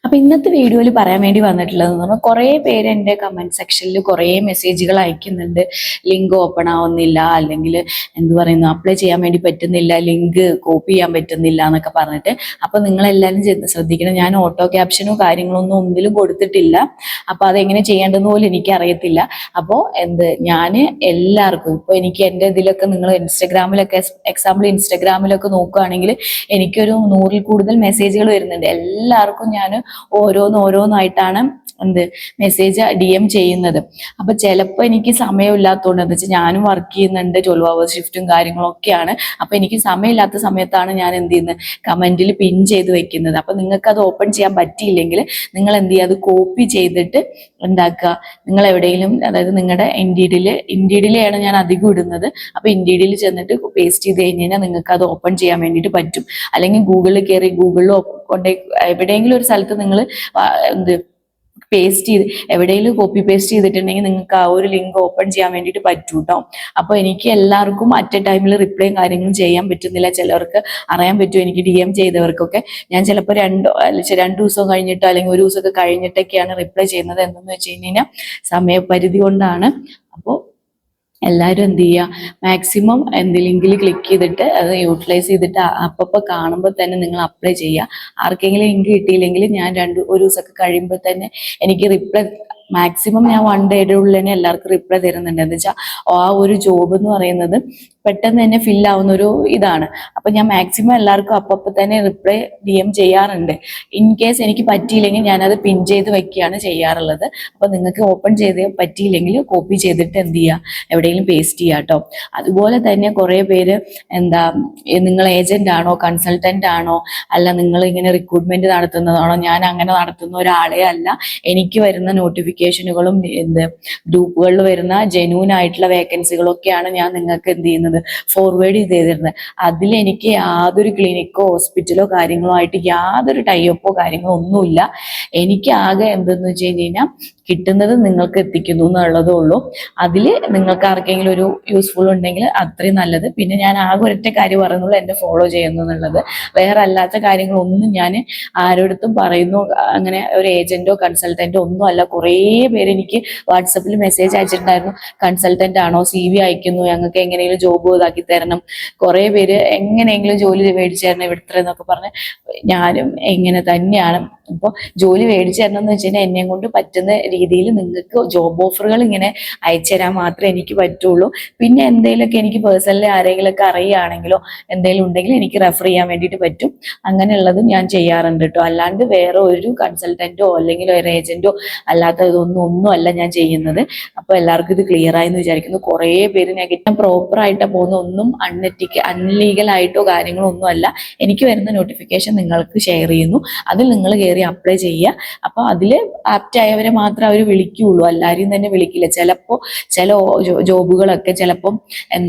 അപ്പൊ ഇന്നത്തെ വീഡിയോയിൽ പറയാൻ വേണ്ടി വന്നിട്ടുള്ളതെന്ന് പറഞ്ഞാൽ കുറേ പേര് എൻ്റെ കമന്റ് സെക്ഷനിൽ കുറേ മെസ്സേജുകൾ അയക്കുന്നുണ്ട്. ലിങ്ക് ഓപ്പൺ ആവുന്നില്ല, അല്ലെങ്കിൽ എന്ത് പറയുന്നു, അപ്ലൈ ചെയ്യാൻ വേണ്ടി പറ്റുന്നില്ല, ലിങ്ക് കോപ്പി ചെയ്യാൻ പറ്റുന്നില്ല എന്നൊക്കെ പറഞ്ഞിട്ട്. അപ്പൊ നിങ്ങളെല്ലാവരും ശ്രദ്ധിക്കണം, ഞാൻ ഓട്ടോ ക്യാപ്ഷനോ കാര്യങ്ങളൊന്നും ഒന്നിലും കൊടുത്തിട്ടില്ല. അപ്പൊ അതെങ്ങനെ ചെയ്യേണ്ടെന്ന് പോലും എനിക്ക് അറിയത്തില്ല. അപ്പോൾ ഞാൻ എല്ലാവർക്കും ഇപ്പൊ എനിക്ക് എൻ്റെ ഇതിലൊക്കെ നിങ്ങൾ ഇൻസ്റ്റഗ്രാമിലൊക്കെ ഇൻസ്റ്റഗ്രാമിലൊക്കെ നോക്കുകയാണെങ്കിൽ എനിക്കൊരു 100-ൽ കൂടുതൽ മെസ്സേജുകൾ വരുന്നുണ്ട്. എല്ലാവർക്കും ഞാൻ ഓരോന്നായിട്ടാണ് മെസ്സേജ് DM ചെയ്യുന്നത്. അപ്പൊ ചിലപ്പോൾ എനിക്ക് സമയമില്ലാത്തതുകൊണ്ട്, എന്താ വെച്ചാൽ ഞാനും വർക്ക് ചെയ്യുന്നുണ്ട്, 12 hours ഷിഫ്റ്റും കാര്യങ്ങളൊക്കെയാണ്. അപ്പൊ എനിക്ക് സമയമില്ലാത്ത സമയത്താണ് ഞാൻ കമന്റിൽ പിൻ ചെയ്ത് വെക്കുന്നത്. അപ്പൊ നിങ്ങൾക്ക് അത് ഓപ്പൺ ചെയ്യാൻ പറ്റിയില്ലെങ്കിൽ നിങ്ങൾ അത് കോപ്പി ചെയ്തിട്ട് ഉണ്ടാക്കുക. നിങ്ങൾ എവിടെയെങ്കിലും, അതായത് നിങ്ങളുടെ ഇൻഡീഡിലാണ് ഞാൻ അധികം ഇടുന്നത്. അപ്പൊ ഇൻഡീഡിൽ ചെന്നിട്ട് പേസ്റ്റ് ചെയ്ത് കഴിഞ്ഞാൽ നിങ്ങൾക്ക് അത് ഓപ്പൺ ചെയ്യാൻ വേണ്ടിയിട്ട് പറ്റും. അല്ലെങ്കിൽ ഗൂഗിളിൽ കയറി ഗൂഗിളിൽ കൊണ്ടേ എവിടെയെങ്കിലും ഒരു സ്ഥലത്ത് നിങ്ങൾ പേസ്റ്റ് ചെയ്ത് എവിടെയെങ്കിലും കോപ്പി പേസ്റ്റ് ചെയ്തിട്ടുണ്ടെങ്കിൽ നിങ്ങൾക്ക് ആ ഒരു ലിങ്ക് ഓപ്പൺ ചെയ്യാൻ വേണ്ടിയിട്ട് പറ്റൂ കേട്ടോ. അപ്പൊ എനിക്ക് എല്ലാവർക്കും അറ്റ് എ ടൈമിൽ റിപ്ലൈയും കാര്യങ്ങളും ചെയ്യാൻ പറ്റുന്നില്ല. ചിലർക്ക് അറിയാൻ പറ്റും, എനിക്ക് DM ചെയ്തവർക്കൊക്കെ ഞാൻ ചിലപ്പോൾ 2 ദിവസം കഴിഞ്ഞിട്ടോ അല്ലെങ്കിൽ 1 ദിവസമൊക്കെ കഴിഞ്ഞിട്ടൊക്കെയാണ് റിപ്ലൈ ചെയ്യുന്നത്. എന്തെന്ന് വെച്ച് കഴിഞ്ഞാൽ സമയപരിധി കൊണ്ടാണ്. അപ്പോൾ എല്ലാവരും എന്ത് ചെയ്യുക, മാക്സിമം ലിങ്കിൽ ക്ലിക്ക് ചെയ്തിട്ട് അത് യൂട്ടിലൈസ് ചെയ്തിട്ട് അപ്പപ്പോൾ കാണുമ്പോൾ തന്നെ നിങ്ങൾ അപ്ലൈ ചെയ്യുക. ആർക്കെങ്കിലും ലിങ്ക് കിട്ടിയില്ലെങ്കിൽ ഞാൻ 1 ദിവസമൊക്കെ കഴിയുമ്പോൾ തന്നെ എനിക്ക് റിപ്ലൈ മാക്സിമം ഞാൻ 1 ഡേയുടെ ഉള്ളിൽ തന്നെ എല്ലാവർക്കും റിപ്ലൈ തരുന്നുണ്ട്. എന്താ വെച്ചാൽ ആ ഒരു ജോബ് എന്ന് പറയുന്നത് പെട്ടെന്ന് തന്നെ ഫില്ലാവുന്ന ഒരു ഇതാണ്. അപ്പൊ ഞാൻ മാക്സിമം എല്ലാവർക്കും അപ്പപ്പോൾ തന്നെ റിപ്ലൈ DM ചെയ്യാറുണ്ട്. ഇൻ കേസ് എനിക്ക് പറ്റിയില്ലെങ്കിൽ ഞാനത് പിൻ ചെയ്ത് വെക്കുകയാണ് ചെയ്യാറുള്ളത്. അപ്പൊ നിങ്ങൾക്ക് ഓപ്പൺ ചെയ്ത് പറ്റിയില്ലെങ്കിൽ കോപ്പി ചെയ്തിട്ട് എന്ത് ചെയ്യുക, എവിടെയെങ്കിലും പേസ്റ്റ് ചെയ്യുക കേട്ടോ. അതുപോലെ തന്നെ കുറേ പേര് നിങ്ങൾ ഏജന്റ് ആണോ, കൺസൾട്ടന്റ് ആണോ, അല്ല നിങ്ങൾ ഇങ്ങനെ റിക്രൂട്ട്മെന്റ് നടത്തുന്നതാണോ? ഞാൻ അങ്ങനെ നടത്തുന്ന ഒരാളെ അല്ല. എനിക്ക് വരുന്ന നോട്ടിഫിക്കേഷനുകളും ഗ്രൂപ്പുകളിൽ വരുന്ന ജെന്യൂൻ ആയിട്ടുള്ള വേക്കൻസികളൊക്കെയാണ് ഞാൻ നിങ്ങൾക്ക് ഫോർവേഡ് ചെയ്തിരുന്നത്. അതിൽ എനിക്ക് യാതൊരു ക്ലിനിക്കോ ഹോസ്പിറ്റലോ കാര്യങ്ങളോ ആയിട്ട് യാതൊരു ടൈപ്പോ കാര്യങ്ങളോ ഒന്നുമില്ല. എനിക്ക് ആകെ എന്തെന്ന് വെച്ച് കഴിഞ്ഞാൽ കിട്ടുന്നത് നിങ്ങൾക്ക് എത്തിക്കുന്നു എന്നുള്ളതേ ഉള്ളൂ. അതിൽ നിങ്ങൾക്ക് ആർക്കെങ്കിലും ഒരു യൂസ്ഫുൾ ഉണ്ടെങ്കിൽ അത്രയും നല്ലത്. പിന്നെ ഞാൻ ആകെ ഒരൊറ്റ കാര്യം പറയുന്നുള്ളൂ, എന്നെ ഫോളോ ചെയ്യുന്നു എന്നുള്ളത്. വേറെ അല്ലാത്ത കാര്യങ്ങളൊന്നും ഞാൻ ആരോടത്തും പറയുന്നു അങ്ങനെ ഒരു ഏജന്റോ കൺസൾട്ടന്റോ ഒന്നും അല്ല. കുറേ പേര് എനിക്ക് വാട്സപ്പിൽ മെസ്സേജ് അയച്ചിട്ടുണ്ടായിരുന്നു, കൺസൾട്ടന്റ് ആണോ, CV അയക്കുന്നു, ഞങ്ങൾക്ക് എങ്ങനെയെങ്കിലും ജോബ് ഇതാക്കി തരണം, കുറേ പേര് എങ്ങനെയെങ്കിലും ജോലി മേടിച്ചു തരണം ഇവിടുത്തെ എന്നൊക്കെ പറഞ്ഞ്. ഞാനും എങ്ങനെ തന്നെയാണ്. ഇപ്പോൾ ജോലി മേടിച്ചു തരണം എന്ന് വെച്ച് കഴിഞ്ഞാൽ എന്നെ കൊണ്ട് പറ്റുന്ന രീതിയിൽ നിങ്ങൾക്ക് ജോബ് ഓഫറുകൾ ഇങ്ങനെ അയച്ചു തരാൻ മാത്രമേ എനിക്ക് പറ്റുള്ളൂ. പിന്നെ എന്തെങ്കിലുമൊക്കെ എനിക്ക് പേഴ്സണലി ആരെങ്കിലുമൊക്കെ അറിയുകയാണെങ്കിലോ എന്തെങ്കിലും ഉണ്ടെങ്കിൽ എനിക്ക് റെഫർ ചെയ്യാൻ വേണ്ടിയിട്ട് പറ്റും. അങ്ങനെയുള്ളതും ഞാൻ ചെയ്യാറുണ്ട് കേട്ടോ. അല്ലാണ്ട് വേറെ ഒരു കൺസൾട്ടന്റോ അല്ലെങ്കിൽ ഒരു ഏജന്റോ അല്ലാത്ത ഒന്നും അല്ല ഞാൻ ചെയ്യുന്നത്. അപ്പോൾ എല്ലാവർക്കും ഇത് ക്ലിയർ ആയെന്ന് വിചാരിക്കുന്നു. കുറേ പേര് നെഗറ്റീവ് പ്രോപ്പർ ആയിട്ട് പോകുന്ന ഒന്നും അൺലീഗൽ ആയിട്ടോ കാര്യങ്ങളോ ഒന്നും അല്ല. എനിക്ക് വരുന്ന നോട്ടിഫിക്കേഷൻ നിങ്ങൾക്ക് ഷെയർ ചെയ്യുന്നു, അതിൽ നിങ്ങൾ കയറി അപ്ലൈ ചെയ്യുക. അപ്പൊ അതിൽ ആപ്റ്റ് ആയവരെ മാത്രമേ അവർ വിളിക്കുകയുള്ളൂ, എല്ലാവരെയും തന്നെ വിളിക്കില്ല. ചില ജോബുകളൊക്കെ ചിലപ്പം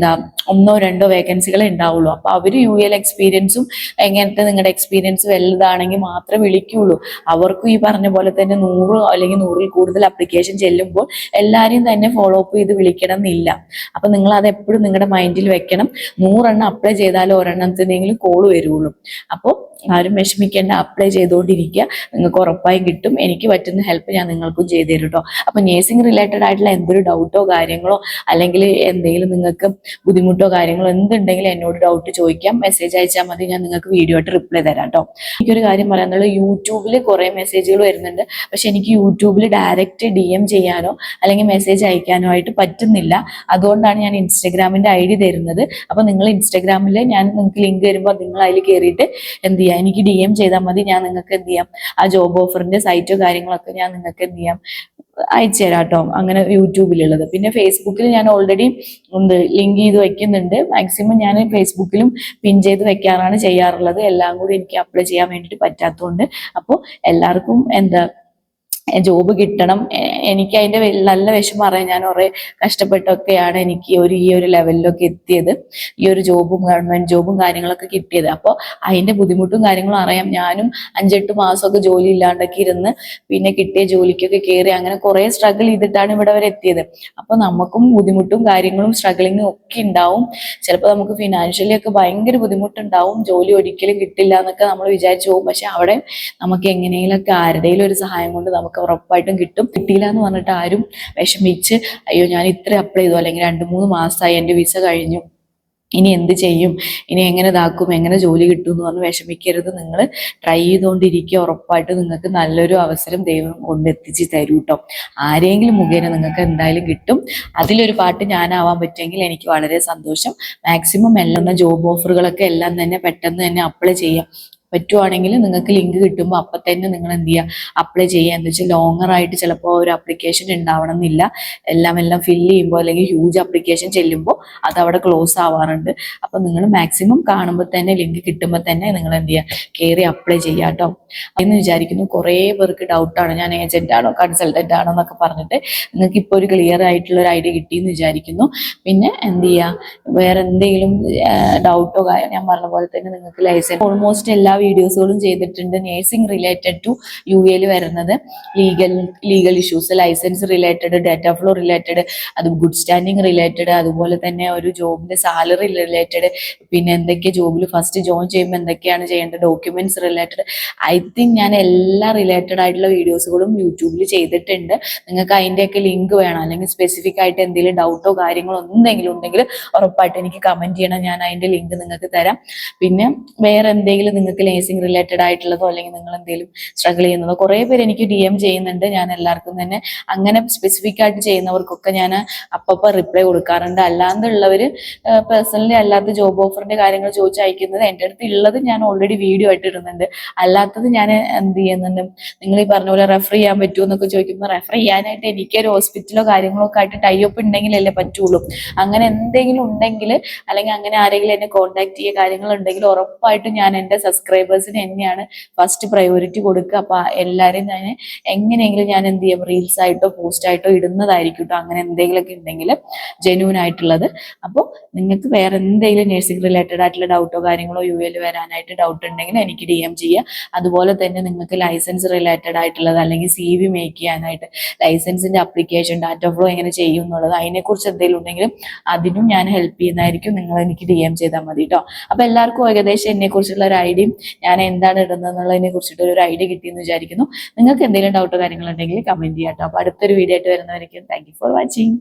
1-2 വേക്കൻസികളെ ഉണ്ടാവുള്ളൂ. അപ്പൊ അവര് UL എക്സ്പീരിയൻസും എങ്ങനത്തെ നിങ്ങളുടെ എക്സ്പീരിയൻസ് വലുതാണെങ്കിൽ മാത്രമേ വിളിക്കുകയുള്ളൂ. അവർക്കും ഈ പറഞ്ഞ പോലെ തന്നെ 100 അല്ലെങ്കിൽ 100-ൽ കൂടുതൽ അപ്ലിക്കേഷൻ ചെല്ലുമ്പോൾ എല്ലാവരെയും തന്നെ ഫോളോ അപ്പ് ചെയ്ത് വിളിക്കണം എന്നില്ല. അപ്പൊ നിങ്ങൾ അത് എപ്പോഴും നിങ്ങളുടെ മൈൻഡിൽ വെക്കണം. 100 എണ്ണം അപ്ലൈ ചെയ്താലും ഒരെണ്ണത്തിനെങ്കിലും കോൾ വരുള്ളൂ. അപ്പോൾ ആരും വിഷമിക്കേണ്ട, അപ്ലൈ ചെയ്തുകൊണ്ടിരിക്കുക, നിങ്ങൾക്ക് ഉറപ്പായും കിട്ടും. എനിക്ക് പറ്റുന്ന ഹെൽപ്പ് ഞാൻ നിങ്ങൾക്കും ചെയ്തു തരും കേട്ടോ. അപ്പൊ നേഴ്സിംഗ് റിലേറ്റഡ് ആയിട്ടുള്ള എന്തൊരു ഡൗട്ടോ കാര്യങ്ങളോ അല്ലെങ്കിൽ എന്തെങ്കിലും നിങ്ങൾക്ക് ബുദ്ധിമുട്ടോ കാര്യങ്ങളോ എന്തുണ്ടെങ്കിലും എന്നോട് ഡൗട്ട് ചോദിക്കാം, മെസ്സേജ് അയച്ചാൽ മതി, ഞാൻ നിങ്ങൾക്ക് വീഡിയോ ആയിട്ട് റിപ്ലൈ തരാം കേട്ടോ. എനിക്കൊരു കാര്യം പറയാനുള്ളത്, യൂട്യൂബിൽ കുറേ മെസ്സേജുകൾ വരുന്നുണ്ട്. പക്ഷെ എനിക്ക് യൂട്യൂബിൽ ഡയറക്റ്റ് DM ചെയ്യാനോ അല്ലെങ്കിൽ മെസ്സേജ് അയക്കാനോ ആയിട്ട് പറ്റുന്നില്ല. അതുകൊണ്ടാണ് ഞാൻ ഇൻസ്റ്റഗ്രാമിന്റെ ID തരുന്നത്. അപ്പൊ നിങ്ങൾ ഇൻസ്റ്റഗ്രാമിൽ നിങ്ങൾക്ക് ലിങ്ക് വരുമ്പോൾ നിങ്ങൾ അതിൽ കയറിയിട്ട് എന്ത് ചെയ്യാം, എനിക്ക് DM ചെയ്താൽ മതി. ഞാൻ നിങ്ങൾക്ക് എന്ത് ചെയ്യാം, ആ ജോബ് ഓഫറിന്റെ സൈറ്റോ കാര്യങ്ങളൊക്കെ ഞാൻ നിങ്ങൾക്ക് എന്ത് ചെയ്യാം, അയച്ചു തരാം കേട്ടോ. അങ്ങനെ യൂട്യൂബിലുള്ളത്. പിന്നെ ഫേസ്ബുക്കിൽ ഞാൻ ഓൾറെഡി ലിങ്ക് ചെയ്ത് വെക്കുന്നുണ്ട്. മാക്സിമം ഞാൻ ഫേസ്ബുക്കിലും പിൻ ചെയ്ത് വെക്കാറാണ് ചെയ്യാറുള്ളത്. എല്ലാം കൂടി എനിക്ക് അപ്ലൈ ചെയ്യാൻ വേണ്ടിയിട്ട് പറ്റാത്തതുകൊണ്ട്. അപ്പോൾ എല്ലാവർക്കും ജോബ് കിട്ടണം. എനിക്ക് അതിന്റെ നല്ല വിഷമം അറിയാം. ഞാൻ കുറെ കഷ്ടപ്പെട്ടൊക്കെയാണ് എനിക്ക് ഈ ഒരു ലെവലിലൊക്കെ എത്തിയത്, ഈ ഒരു ജോബും ഗവൺമെന്റ് ജോബും കാര്യങ്ങളൊക്കെ കിട്ടിയത്. അപ്പോൾ അതിന്റെ ബുദ്ധിമുട്ടും കാര്യങ്ങളും അറിയാം. ഞാനും 5-8 മാസമൊക്കെ ജോലി ഇല്ലാണ്ടൊക്കെ ഇരുന്ന് പിന്നെ കിട്ടിയ ജോലിക്കൊക്കെ കയറി അങ്ങനെ കുറെ സ്ട്രഗിൾ ചെയ്തിട്ടാണ് ഇവിടെ വരെ എത്തിയത്. അപ്പൊ നമുക്കും ബുദ്ധിമുട്ടും കാര്യങ്ങളും സ്ട്രഗിളിങ്ങും ഒക്കെ ഉണ്ടാവും. ചിലപ്പോൾ നമുക്ക് ഫിനാൻഷ്യലി ഒക്കെ ഭയങ്കര ബുദ്ധിമുട്ടുണ്ടാവും. ജോലി ഒരിക്കലും കിട്ടില്ല എന്നൊക്കെ നമ്മൾ വിചാരിച്ചു പോകും. പക്ഷെ അവിടെ നമുക്ക് എങ്ങനെയെങ്കിലൊക്കെ ആരുടെയും ഒരു സഹായം കൊണ്ട് നമുക്ക് ഉറപ്പായിട്ടും കിട്ടും. കിട്ടിയില്ല എന്ന് പറഞ്ഞിട്ട് ആരും വിഷമിച്ച് അയ്യോ ഞാൻ ഇത്ര അപ്ലൈ ചെയ്തു, അല്ലെങ്കിൽ 2-3 മാസമായി എൻ്റെ വിസ കഴിഞ്ഞു, ഇനി എന്ത് ചെയ്യും, ഇനി എങ്ങനെ ഇതാക്കും, എങ്ങനെ ജോലി കിട്ടും എന്ന് പറഞ്ഞ് വിഷമിക്കരുത്. നിങ്ങൾ ട്രൈ ചെയ്തുകൊണ്ടിരിക്കുക. ഉറപ്പായിട്ട് നിങ്ങൾക്ക് നല്ലൊരു അവസരം ദൈവം കൊണ്ടെത്തിച്ച് തരൂ കേട്ടോ. ആരെങ്കിലും മുഖേന നിങ്ങൾക്ക് എന്തായാലും കിട്ടും. അതിലൊരു പാട്ട് ഞാനാവാൻ പറ്റുമെങ്കിൽ എനിക്ക് വളരെ സന്തോഷം. മാക്സിമം എല്ലാം ജോബ് ഓഫറുകളൊക്കെ എല്ലാം തന്നെ പെട്ടെന്ന് തന്നെ അപ്ലൈ ചെയ്യാം. പറ്റുവാണെങ്കിൽ നിങ്ങൾക്ക് ലിങ്ക് കിട്ടുമ്പോൾ അപ്പം തന്നെ നിങ്ങൾ എന്ത് ചെയ്യുക, അപ്ലൈ ചെയ്യുക. എന്താ വെച്ചാൽ ലോങ്ങർ ആയിട്ട് ചിലപ്പോൾ ഒരു അപ്ലിക്കേഷൻ ഉണ്ടാവണം എന്നില്ല. എല്ലാം ഫില്ല് ചെയ്യുമ്പോൾ അല്ലെങ്കിൽ ഹ്യൂജ് അപ്ലിക്കേഷൻ ചെല്ലുമ്പോൾ അത് അവിടെ ക്ലോസ് ആവാറുണ്ട്. അപ്പം നിങ്ങൾ മാക്സിമം കാണുമ്പോൾ തന്നെ ലിങ്ക് കിട്ടുമ്പോൾ തന്നെ നിങ്ങൾ എന്ത് ചെയ്യുക, കയറി അപ്ലൈ ചെയ്യുക കേട്ടോ എന്ന് വിചാരിക്കുന്നു. കുറേ പേർക്ക് ഡൗട്ടാണ് ഞാൻ ഏജന്റ് ആണോ കൺസൾട്ടന്റ് ആണോ എന്നൊക്കെ പറഞ്ഞിട്ട്. നിങ്ങൾക്ക് ഇപ്പോൾ ഒരു ക്ലിയർ ആയിട്ടുള്ള ഒരു ഐഡിയ കിട്ടിയെന്ന് വിചാരിക്കുന്നു. പിന്നെ എന്ത് ചെയ്യുക, വേറെ എന്തെങ്കിലും ഡൗട്ടോ ഞാൻ പറഞ്ഞ പോലെ തന്നെ നിങ്ങൾക്ക് ലൈസൻസ് ഓൾമോസ്റ്റ് എല്ലാ വീഡിയോസുകളും ചെയ്തിട്ടുണ്ട്. നേഴ്സിംഗ് റിലേറ്റഡ് ടു UAയിൽ വരുന്നത്, legal issues, license related, data flow related, അത് ഗുഡ് സ്റ്റാൻഡിങ് റിലേറ്റഡ്, അതുപോലെ തന്നെ ഒരു ജോബിന്റെ സാലറി റിലേറ്റഡ്, പിന്നെ എന്തൊക്കെ ജോബിൽ ഫസ്റ്റ് ജോയിൻ ചെയ്യുമ്പോൾ എന്തൊക്കെയാണ് ചെയ്യേണ്ടത്, ഡോക്യുമെന്റ്സ് റിലേറ്റഡ്. ഐ തിങ്ക് ഞാൻ എല്ലാ റിലേറ്റഡ് ആയിട്ടുള്ള വീഡിയോസുകളും യൂട്യൂബിൽ ചെയ്തിട്ടുണ്ട്. നിങ്ങൾക്ക് അതിൻ്റെയൊക്കെ ലിങ്ക് വേണം, അല്ലെങ്കിൽ സ്പെസിഫിക് ആയിട്ട് എന്തെങ്കിലും ഡൗട്ടോ കാര്യങ്ങളോ എന്തെങ്കിലും ഉണ്ടെങ്കിൽ ഉറപ്പായിട്ട് എനിക്ക് കമന്റ് ചെയ്യണം. ഞാൻ അതിന്റെ ലിങ്ക് നിങ്ങൾക്ക് തരാം. പിന്നെ വേറെ എന്തെങ്കിലും നിങ്ങൾക്ക് നേഴ്സിംഗ് റിലേറ്റഡ് ആയിട്ടുള്ളതോ അല്ലെങ്കിൽ നിങ്ങൾ എന്തെങ്കിലും സ്ട്രഗിൾ ചെയ്യുന്നതോ കുറേ പേര് എനിക്ക് DM ചെയ്യുന്നുണ്ട്. ഞാൻ എല്ലാവർക്കും തന്നെ അങ്ങനെ സ്പെസിഫിക് ആയിട്ട് ചെയ്യുന്നവർക്കൊക്കെ ഞാൻ അപ്പപ്പോൾ റിപ്ലൈ കൊടുക്കാറുണ്ട്. അല്ലാണ്ടുള്ളവര് പേഴ്സണലി അല്ലാത്ത ജോബ് ഓഫറിന്റെ കാര്യങ്ങൾ ചോദിച്ച് അയക്കുന്നത് എൻ്റെ അടുത്ത് ഉള്ളത് ഞാൻ ഓൾറെഡി വീഡിയോ ആയിട്ട് ഇടുന്നുണ്ട്. അല്ലാത്തത് ഞാൻ എന്ത് ചെയ്യുന്നുണ്ട്, നിങ്ങൾ ഈ പറഞ്ഞ പോലെ റെഫർ ചെയ്യാൻ പറ്റുമോ എന്നൊക്കെ ചോദിക്കുമ്പോൾ റെഫർ ചെയ്യാനായിട്ട് എനിക്കൊരു ഹോസ്പിറ്റലോ കാര്യങ്ങളോ ഒക്കെ ആയിട്ട് ടൈപ്പ് ഉണ്ടെങ്കിലല്ലേ പറ്റുള്ളൂ. അങ്ങനെ എന്തെങ്കിലും ഉണ്ടെങ്കിൽ അല്ലെങ്കിൽ അങ്ങനെ ആരെങ്കിലും എന്നെ കോൺടാക്ട് ചെയ്യുക കാര്യങ്ങൾ ഉണ്ടെങ്കിൽ ഉറപ്പായിട്ടും ഞാൻ എൻ്റെ സബ്സ്ക്രൈബേഴ്സിന് തന്നെയാണ് ഫസ്റ്റ് പ്രയോറിറ്റി കൊടുക്കുക. അപ്പൊ എല്ലാവരെയും ഞാൻ എങ്ങനെയെങ്കിലും ഞാൻ എന്ത് ചെയ്യും, റീൽസ് ആയിട്ടോ പോസ്റ്റ് ആയിട്ടോ ഇടുന്നതായിരിക്കും കേട്ടോ. അങ്ങനെ എന്തെങ്കിലുമൊക്കെ ഉണ്ടെങ്കിൽ ജെന്യൂൻ ആയിട്ടുള്ളത്. അപ്പോൾ നിങ്ങൾക്ക് വേറെ എന്തെങ്കിലും നഴ്സിംഗ് റിലേറ്റഡ് ആയിട്ടുള്ള ഡൗട്ടോ കാര്യങ്ങളോ UAയിൽ വരാനായിട്ട് ഡൗട്ട് ഉണ്ടെങ്കിൽ എനിക്ക് DM ചെയ്യുക. അതുപോലെ തന്നെ നിങ്ങൾക്ക് ലൈസൻസ് റിലേറ്റഡ് ആയിട്ടുള്ളത് അല്ലെങ്കിൽ CV മേക്ക് ചെയ്യാനായിട്ട് ലൈസൻസിന്റെ അപ്ലിക്കേഷൻ ഡാറ്റ ഫ്ലോ എങ്ങനെ ചെയ്യും എന്നുള്ളത് അതിനെക്കുറിച്ച് എന്തെങ്കിലും ഉണ്ടെങ്കിലും അതിനും ഞാൻ ഹെൽപ്പ് ചെയ്യുന്നതായിരിക്കും. നിങ്ങൾ എനിക്ക് DM ചെയ്താൽ മതി കേട്ടോ. അപ്പൊ എല്ലാവർക്കും ഏകദേശം എന്നെ കുറിച്ചുള്ള ഒരു ഐഡിയയും ഞാൻ എന്താണ് ഇടുന്നത് എന്നുള്ളതിനെ കുറിച്ചിട്ട് ഒരു ഐഡിയ കിട്ടിയെന്ന് വിചാരിക്കുന്നു. നിങ്ങൾക്ക് എന്തെങ്കിലും ഡൗട്ടോ കാര്യങ്ങളുണ്ടെങ്കിൽ കമന്റ് ചെയ്യാം കേട്ടോ. അപ്പൊ അടുത്തൊരു വീഡിയോ ആയിട്ട് വരുന്നവരേക്കും താങ്ക് യു ഫോർ വാച്ചിങ്.